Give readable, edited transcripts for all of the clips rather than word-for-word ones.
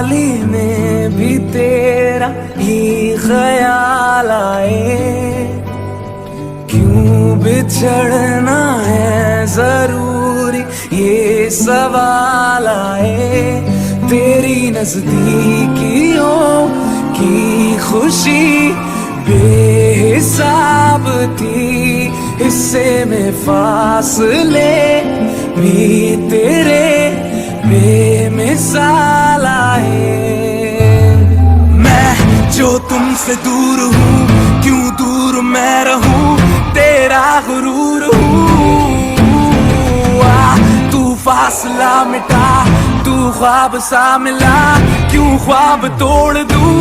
ख्याली में भी तेरा ही ख्याल आए, क्यों बिछड़ना है जरूरी ये सवाल आए। तेरी नजदीकियों की खुशी बेहिसाब थी, हिस्से में फासले भी तेरे बेमिसाल आए। मैं जो तुमसे दूर हूँ, क्यों दूर मैं रहूं, तेरा गुरूर हूँ। तू फासला मिटा, तू ख्वाब सा मिला, क्यों ख्वाब तोड़ दूं।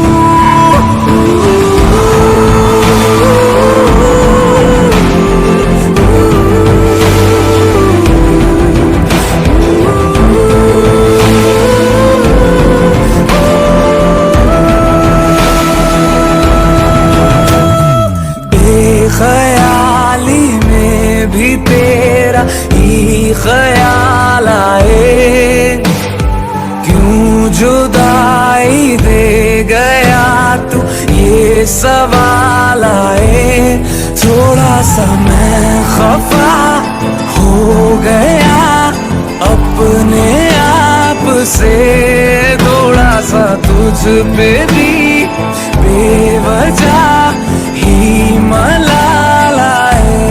ख्याली में भी तेरा ही ख्याल आए, क्यों जुदाई दे गया तू ये सवाल आए। थोड़ा सा मैं खफा हो गया अपने आप से, थोड़ा सा तुझ पे भी बेवजह ही मलाल आए।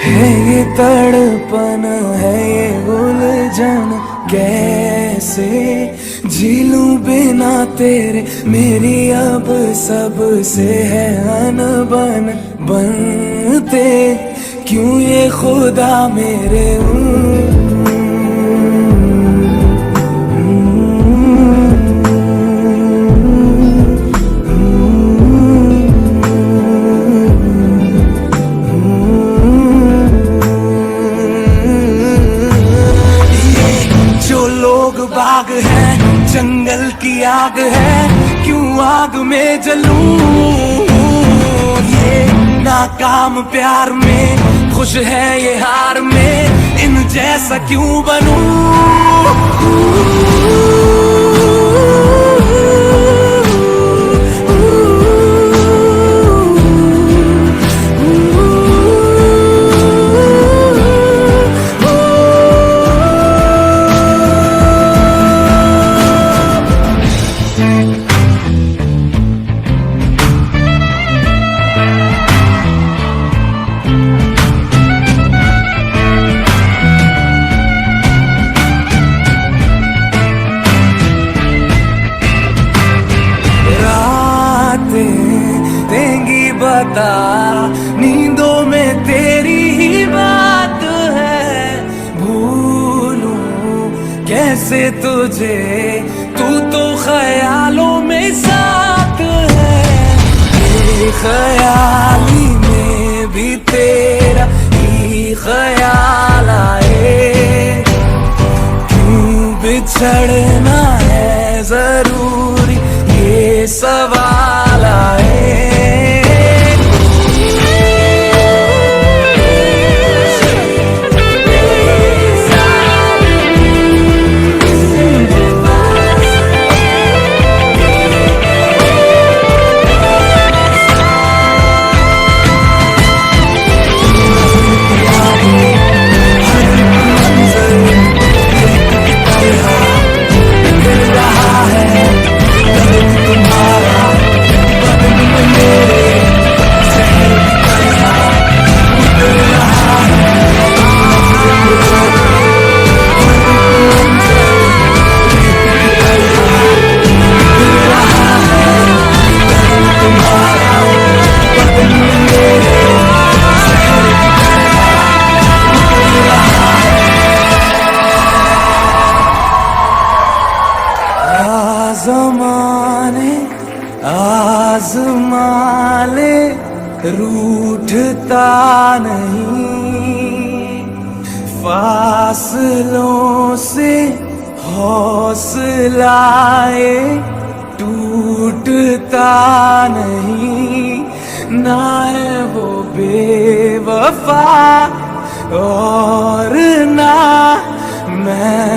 है ये तड़पन, है ये उलझन, कैसे झीलूं बिना तेरे। मेरी अब सबसे है अनबन, बनते क्यों ये खुदा मेरे। बाग है, जंगल की आग है, क्यों आग में जलूं। ये नाकाम प्यार में खुश है ये हार में, इन जैसा क्यों बनूं। देंगी बता, नींदों में तेरी ही बात है। भूलूं कैसे तुझे, तू तो ख्यालों में साथ है। ये ख्याली में भी तेरा ही ख्याल आए, क्यों बिछड़ना है जरूरी ये सवाल आए। है फासलों से हौसलाए टूटता नहीं, ना है वो बेवफा और ना मैं